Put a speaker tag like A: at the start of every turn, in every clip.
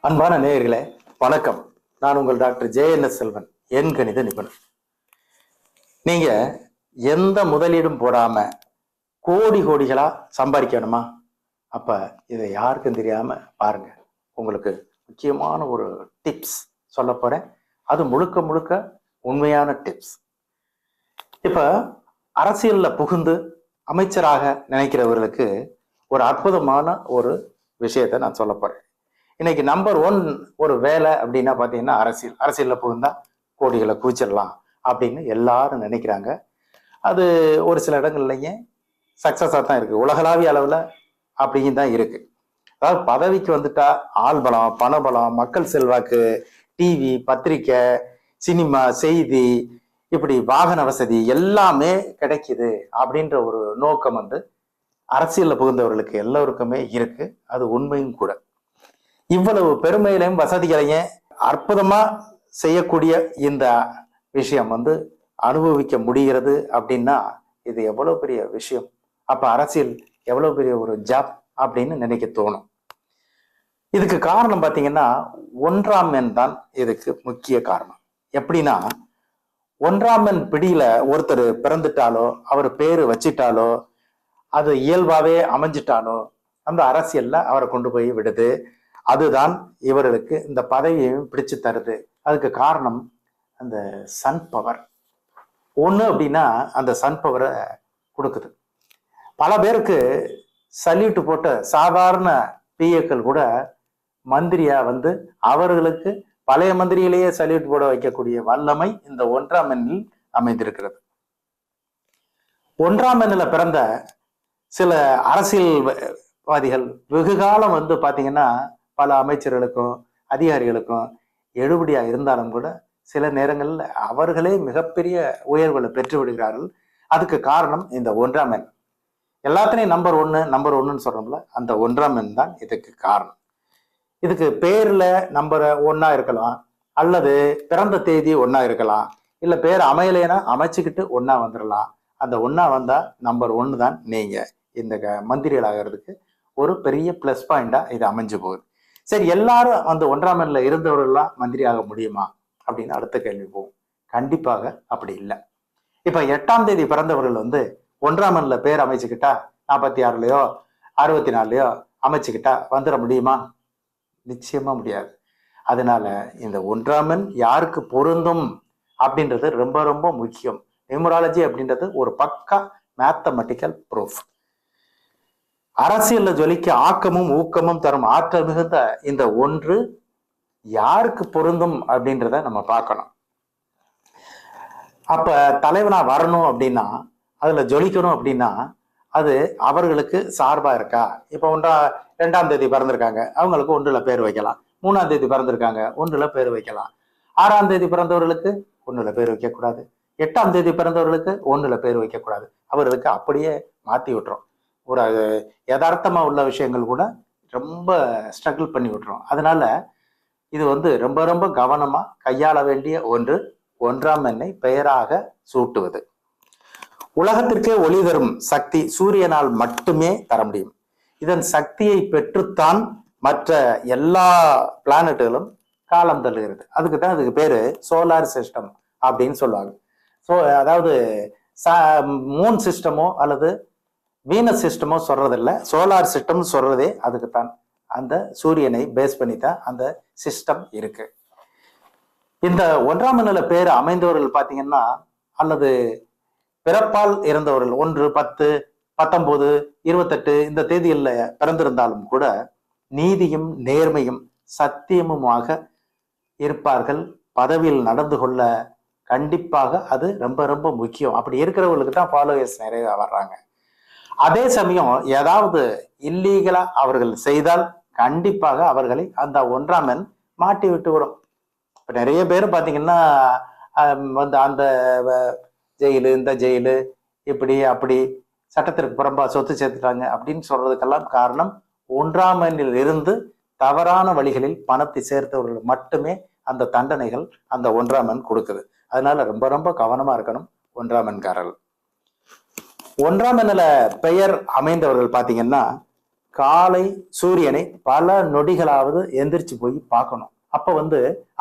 A: அன்பான நேயர்களே வணக்கம். நான் உங்கள் டாக்டர் JNS செல்வன், எண் கணித நிபுணர். நீங்க எந்த முதலீடும் போடாம கோடிகளா சம்பாதிக்கணுமா? அப்ப இதை யாருக்கும் தெரியாம பாருங்க. உங்களுக்கு முக்கியமான ஒரு டிப்ஸ் சொல்ல போறேன். அது முழுக்க உண்மையான டிப்ஸ். இப்ப அரசியல்ல புகுந்து அமைச்சராக நினைக்கிறவர்களுக்கு ஒரு அற்புதமான ஒரு விஷயத்தை நான் சொல்ல போறேன். இன்னைக்கு நம்பர் 1 ஒரு வேலை அப்படின்னா பாத்தீங்கன்னா அரசியல்ல புகுந்தா கோடிகளை குவிச்சிடலாம் அப்படின்னு எல்லாரும் நினைக்கிறாங்க. அது ஒரு சில இடங்கள்லயே சக்சஸா தான் இருக்கு. உலகளாவிய அளவுல அப்படியும் தான் இருக்கு. அதாவது பதவிக்கு வந்துட்டா ஆள் பலம், பணபலம், மக்கள் செல்வாக்கு, டிவி, பத்திரிக்கை, சினிமா, செய்தி, இப்படி வாகன வசதி எல்லாமே கிடைக்குது அப்படின்ற ஒரு நோக்கம் அரசியல்ல புகுந்தவர்களுக்கு எல்லோருக்குமே இருக்கு. அது உண்மையும் கூட. இவ்வளவு பெருமையிலையும் வசதிகளையும் அற்புதமா செய்யக்கூடிய இந்த விஷயம் அனுபவிக்க முடிகிறது அப்படின்னா இது எவ்வளவு பெரிய விஷயம். அப்ப அரசியல் எவ்வளவு பெரிய ஒரு ஜாப் அப்படின்னு நினைக்க தோணும். இதுக்கு காரணம் பாத்தீங்கன்னா 1ஆம் எண் தான் இதுக்கு முக்கிய காரணம். எப்படின்னா 1ஆம் எண் பிடியில ஒருத்தர் பிறந்துட்டாலோ அவர் பேரு வச்சிட்டாலோ அது இயல்பாவே அமைஞ்சிட்டாலோ அந்த அரசியல்ல அவரை கொண்டு போய் விடுது. அதுதான் இவர்களுக்கு இந்த பதவியையும் பிடிச்சு தருது. அதுக்கு காரணம் அந்த சன் பவர். ஒண்ணு அப்படின்னா அந்த சன் பவரை கொடுக்குது. பல பேருக்கு சல்யூட் போட்ட சாதாரண பிஏக்கள் கூட மந்திரியா அவர்களுக்கு பழைய மந்திரியிலேயே சல்யூட் போட வைக்கக்கூடிய வல்லமை இந்த 1ஆம் எண்ணில் அமைந்திருக்கிறது. 1ஆம் எண்ணில் பிறந்த சில அரசியல்வாதிகள் வெகு காலம் பாத்தீங்கன்னா பல அமைச்சர்களுக்கும் அதிகாரிகளுக்கும் எடுபடியா இருந்தாலும் கூட சில நேரங்கள்ல அவர்களே மிகப்பெரிய உயர்வுகளை பெற்று விடுகிறார்கள். அதுக்கு காரணம் இந்த 1ஆம் எண். எல்லாத்திலையும் நம்பர் 1 சொல்றோம்ல, அந்த 1ஆம் எண் தான் இதுக்கு காரணம். இதுக்கு பேர்ல நம்பர் 1 இருக்கலாம், அல்லது பிறந்த தேதி 1 இருக்கலாம், இல்ல பேர் அமையலைன்னா அமைச்சுக்கிட்டு 1 வந்துடலாம். அந்த 1 வந்தா நம்பர் 1 தான் நீங்க இந்த மந்திரிகள் ஆகிறதுக்கு ஒரு பெரிய பிளஸ் பாயிண்டா இது அமைஞ்சு போகுது. சரி, எல்லாரும் அந்த 1ஆம் எண்ணில் இருந்தவர்கள்லாம் மந்திரி ஆக முடியுமா அப்படின்னு அடுத்த கேள்வி போகும். கண்டிப்பாக அப்படி இல்லை. இப்ப 8ஆம் தேதி பிறந்தவர்கள் 1ஆம் எண்ணில் பேர் அமைச்சுக்கிட்டா 46லயோ 64லயோ அமைச்சுக்கிட்டா வந்துட முடியுமா? நிச்சயமா முடியாது. அதனால இந்த 1ஆம் எண் யாருக்கு பொருந்தும் அப்படின்றது ரொம்ப முக்கியம். நியூமராலஜி அப்படின்றது ஒரு பக்கா மேத்தமெட்டிக்கல் ப்ரூஃப். அரசியல்ல ஜொலிக்க ஆக்கமும் ஊக்கமும் தரும் ஆற்றல் மிகுந்த இந்த 1 யாருக்கு பொருந்தும் அப்படின்றத நம்ம பார்க்கணும். அப்ப தலைவனா வரணும் அப்படின்னா, அதுல ஜொலிக்கணும் அப்படின்னா அது அவர்களுக்கு சார்பா இருக்கா? இப்ப 2ஆம் தேதி பிறந்திருக்காங்க, அவங்களுக்கு 1ல பேர் வைக்கலாம். 3ஆம் தேதி பிறந்திருக்காங்க, 1ல பேர் வைக்கலாம். 6ஆம் தேதி பிறந்தவர்களுக்கு 1ல பேர் வைக்க கூடாது. 8ஆம் தேதி பிறந்தவர்களுக்கு 1ல பேர் வைக்க கூடாது. அவர்களுக்கு அப்படியே மாத்தி விட்டுரும். ஒரு யதார்த்தமா உள்ள விஷயங்கள் கூட ரொம்ப ஸ்ட்ரகிள் பண்ணி விட்டுரும். அதனால இது ரொம்ப கவனமா கையாள வேண்டிய ஒன்று. 1ஆம் எண்ணை பெயராக சூட்டுவது. உலகத்திற்கே ஒளி தரும் சக்தி சூரியனால் மட்டுமே தர முடியும். இதன் சக்தியை பெற்றுத்தான் மற்ற எல்லா பிளானட்டுகளும் காலம் தள்ளுகிறது. அதுக்குதான் அதுக்கு பேரு சோலார் சிஸ்டம் அப்படின்னு சொல்லுவாங்க. அதாவது மூன் சிஸ்டமோ அல்லது வீனஸ் சிஸ்டமோ சொல்றதில்ல, சோலார் சிஸ்டம் சொல்றதே அதுக்குத்தான். அந்த சூரியனை பேஸ் பண்ணி தான் அந்த சிஸ்டம் இருக்கு. இந்த 1ஆம் எண்ணில் பேர் அமைந்தவர்கள் பாத்தீங்கன்னா, அல்லது பிறப்பால் இறந்தவர்கள் 1, 10, 19, 28 இந்த தேதிகளில் பிறந்திருந்தாலும் கூட நீதியும் நேர்மையும் சத்தியமுமாக இருப்பார்கள். பதவியில் நடந்து கொள்ள கண்டிப்பாக அது ரொம்ப முக்கியம். அப்படி இருக்கிறவங்களுக்கு தான் ஃபாலோவர்ஸ் நிறைய வர்றாங்க. அதே சமயம் ஏதாவது இல்லீகலா அவர்கள் செய்தால் கண்டிப்பாக அவர்களை அந்த 1ஆம் எண் மாட்டி விட்டு விடும். இப்ப நிறைய பேர் பாத்தீங்கன்னா அந்த ஜெயிலு, இந்த ஜெயிலு, இப்படி அப்படி சட்டத்திற்கு புறம்பா சொத்து சேர்த்துட்டாங்க அப்படின்னு சொல்றதுக்கெல்லாம் காரணம் 1ஆம் எண்ணில் இருந்து தவறான வழிகளில் பணத்தை சேர்த்தவர்கள் மட்டுமே அந்த தண்டனைகள் அந்த 1ஆம் எண் கொடுக்குது. அதனால ரொம்ப கவனமா இருக்கணும் 1ஆம் எண்காரர்கள். 1ஆம் எண்ணில பெயர் அமைந்தவர்கள் பாத்தீங்கன்னா காலை சூரியனை பல நொடிகளாவது எந்திரிச்சு போய் பார்க்கணும். அப்ப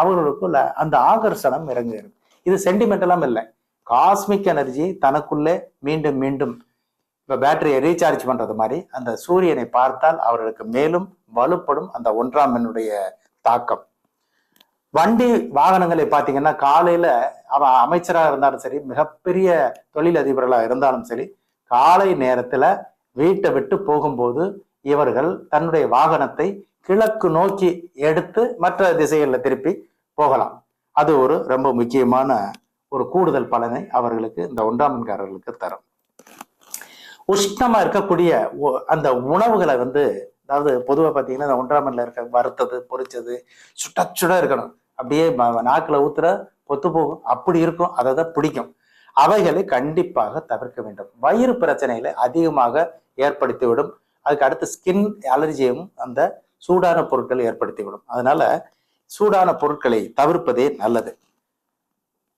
A: அவர்களுக்குள்ள அந்த ஆகர்ஷணம் இறங்குகிறது. இது சென்டிமெண்டலாம் இல்லை, காஸ்மிக் எனர்ஜி தனக்குள்ளே மீண்டும் மீண்டும் இப்ப பேட்டரியை ரீசார்ஜ் பண்றது மாதிரி அந்த சூரியனை பார்த்தால் அவர்களுக்கு மேலும் வலுப்படும் அந்த 1ஆம் எண்ணுடைய தாக்கம். வண்டி வாகனங்களை பார்த்தீங்கன்னா காலையில அவன் அமைச்சராக இருந்தாலும் சரி, மிகப்பெரிய தொழிலதிபர்களாக இருந்தாலும் சரி, காலை நேரத்துல வீட்டை விட்டு போகும்போது இவர்கள் தன்னுடைய வாகனத்தை கிழக்கு நோக்கி எடுத்து மற்ற திசைகளில் திருப்பி போகலாம். அது ஒரு ரொம்ப முக்கியமான ஒரு கூடுதல் பலனை அவர்களுக்கு இந்த 1ஆம் எண்காரர்களுக்கு தரும். உஷ்ணமா இருக்கக்கூடிய அந்த உணவுகளை அதாவது பொதுவாக பார்த்தீங்கன்னா இந்த 1ஆம் எண்ணில் இருக்க வறுத்தது பொரிச்சது சுட இருக்கணும், அப்படியே நாக்கில் ஊத்துற பொத்து போகும், அப்படி இருக்கும், அதை தான் பிடிக்கும். அவைகளை கண்டிப்பாக தவிர்க்க வேண்டும். வயிறு பிரச்சனைகளை அதிகமாக ஏற்படுத்திவிடும். அதுக்கு அடுத்து ஸ்கின் அலர்ஜியும் அந்த சூடான பொருட்களை ஏற்படுத்திவிடும். அதனால சூடான பொருட்களை தவிர்ப்பதே நல்லது.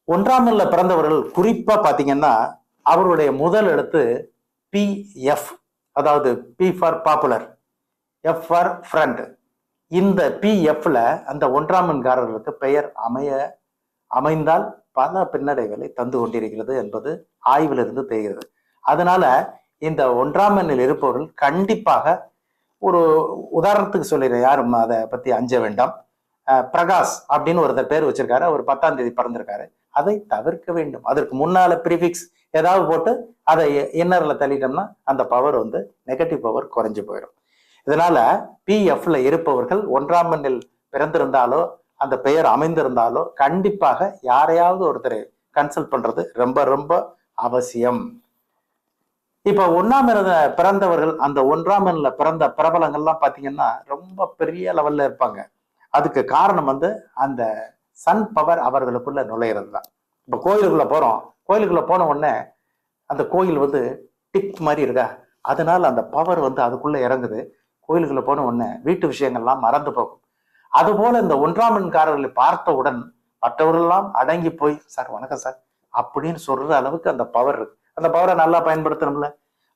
A: 1ஆம் எண்ணில பிறந்தவர்கள் குறிப்பா பாத்தீங்கன்னா அவருடைய முதல் எழுத்து PF, அதாவது P for popular, F for front. இந்த PFல அந்த 1ஆம் எண்காரர்களுக்கு பெயர் அமைந்தால் பல பின்னடைவுகளை தந்து கொண்டிருக்கிறது என்பது ஆய்விலிருந்து தெரிகிறது. அதனால இந்த 1ஆம் எண்ணில் இருப்பவர்கள் கண்டிப்பாக, ஒரு உதாரணத்துக்கு சொல்லிடுறேன், யாரும் அதை பத்தி அஞ்ச வேண்டாம். பிரகாஷ் அப்படின்னு ஒருத்தர் பேர் வச்சிருக்காரு, அவர் 10ஆம் தேதி பிறந்திருக்காரு, அதை தவிர்க்க வேண்டும். அதற்கு முன்னால ப்ரிஃபிக்ஸ் ஏதாவது போட்டு அதை இன்னர்ல தள்ளிட்டோம்னா அந்த பவர் நெகட்டிவ் பவர் குறைஞ்சு போயிடும். இதனால PFல இருப்பவர்கள் 1ஆம் எண்ணில் பிறந்திருந்தாலோ அந்த பெயர் அமைந்திருந்தாலோ கண்டிப்பாக யாரையாவது ஒருத்தரை கன்சல்ட் பண்றது ரொம்ப ரொம்ப அவசியம். இப்ப 1ஆம் எண்ணில பிறந்தவர்கள், அந்த 1ஆம் எண்ணில பிறந்த பிரபலங்கள்லாம் பாத்தீங்கன்னா ரொம்ப பெரிய லெவல்ல இருப்பாங்க. அதுக்கு காரணம் அந்த சன் பவர் அவர்களுக்குள்ள நுழையிறது தான். இப்ப கோயிலுக்குள்ள போறோம், கோயிலுக்குள்ள போன உடனே அந்த கோயில் டிப் மாதிரி இருக்கா, அதனால அந்த பவர் அதுக்குள்ள இறங்குது. கோயிலுக்குள்ள போன உடனே வீட்டு விஷயங்கள்லாம் மறந்து போகும். அதுபோல இந்த 1ஆம் எண்காரர்களை பார்த்தவுடன் மற்றவர்களெல்லாம் அடங்கி போய் சார் வணக்கம் சார் அப்படின்னு சொல்ற அளவுக்கு அந்த பவர் இருக்கு. அந்த பவரை நல்லா பயன்படுத்தணும்ல.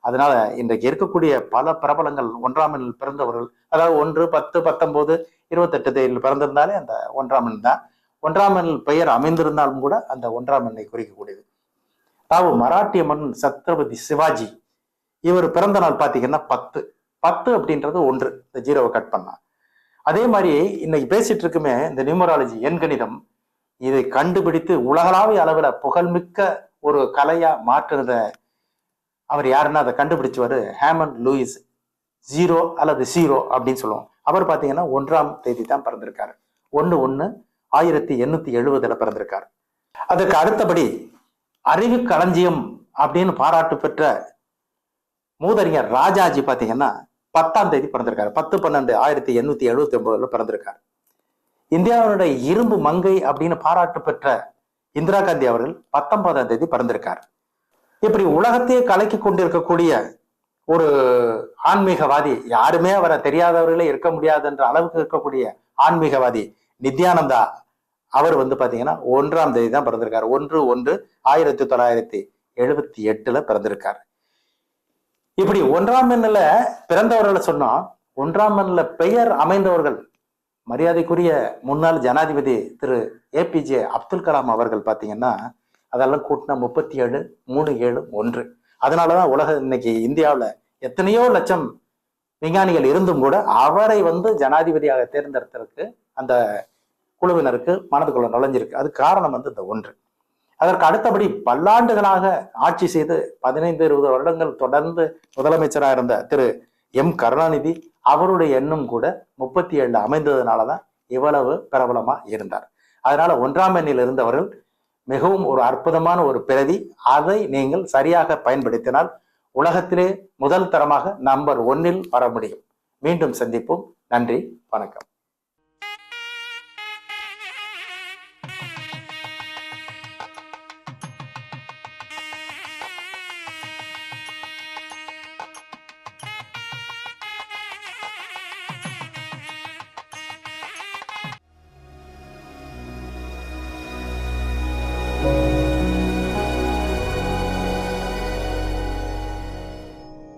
A: அதனால இன்றைக்கு இருக்கக்கூடிய பல பிரபலங்கள் 1ஆம் எண்ணில் பிறந்தவர்கள், அதாவது 1, 10, 19, 28 தேதியில் பிறந்திருந்தாலே அந்த 1ஆம் எண் தான். 1ஆம் எண்ணில் பெயர் அமைந்திருந்தாலும் கூட அந்த 1ஆம் எண்ணை குறிக்கக்கூடியது. தாவு மராட்டிய மன்னன் சத்ரபதி சிவாஜி, இவர் பிறந்த நாள் பாத்தீங்கன்னா 10 அப்படின்றது 1, இந்த 0வை கட் பண்ணா. அதே மாதிரி இன்னைக்கு பேசிட்டு இருக்குமே இந்த நியூமராலஜி எண்கணிதம், இதை கண்டுபிடித்து உலகளாவிய அளவுல புகழ்மிக்க ஒரு கலையா மாற்றுறத அவர் யாருன்னா அதை கண்டுபிடிச்சவர் ஹேமண்ட் லூயிஸ் 0 அல்லது 0 அப்படின்னு சொல்லுவோம். அவர் பாத்தீங்கன்னா 1ஆம் தேதி தான் பிறந்திருக்காரு. 1/1/1870 பிறந்திருக்காரு. அதுக்கு அடுத்தபடி அறிவு களஞ்சியம் அப்படின்னு பாராட்டு பெற்ற மூதறிஞர் ராஜாஜி பாத்தீங்கன்னா 10ஆம் தேதி பிறந்திருக்காரு. 10/12/1879 பிறந்திருக்காரு. இந்தியாவுடைய இரும்பு மங்கை அப்படின்னு பாராட்டு பெற்ற இந்திரா காந்தி அவர்கள் 19ஆம் தேதி பிறந்திருக்காரு. இப்படி உலகத்தையே கலக்கி கொண்டிருக்கக்கூடிய ஒரு ஆன்மீகவாதி, யாருமே அவரை தெரியாதவர்களே இருக்க முடியாது என்ற அளவுக்கு இருக்கக்கூடிய ஆன்மீகவாதி நித்யானந்தா, அவர் பாத்தீங்கன்னா 1ஆம் தேதி தான் பிறந்திருக்காரு. 1/1/1978 பிறந்திருக்காரு. இப்படி 1ஆம் எண்ணில பிறந்தவர்களை சொன்னா, 1ஆம் எண்ணில பெயர் அமைந்தவர்கள் மரியாதைக்குரிய முன்னாள் ஜனாதிபதி திரு APJ அப்துல் கலாம் அவர்கள் பாத்தீங்கன்னா அதெல்லாம் கூட்டினா 37, 3, 7, 1. அதனாலதான் உலக இன்னைக்கு இந்தியாவில் எத்தனையோ லட்சம் விஞ்ஞானிகள் இருந்தும் கூட அவரை ஜனாதிபதியாக தேர்ந்தெடுத்ததற்கு அந்த குழுவினருக்கு மனதுக்குள்ள நுழைஞ்சிருக்கு. அது காரணம் இந்த 1. அதற்கு அடுத்தபடி பல்லாண்டுகளாக ஆட்சி செய்து 15-20 வருடங்கள் தொடர்ந்து முதலமைச்சராக இருந்த திரு M கருணாநிதி, அவருடைய எண்ணும் கூட 37 அமைந்ததுனாலதான் இவ்வளவு பிரபலமா இருந்தார். அதனால 1ஆம் எண்ணில் இருந்தவர்கள் மிகவும் ஒரு அற்புதமான ஒரு பிறவி. அதை நீங்கள் சரியாக பயன்படுத்தினால் உலகத்திலே முதல் தரமாக நம்பர் 1ல் வர முடியும். மீண்டும் சந்திப்போம். நன்றி, வணக்கம்.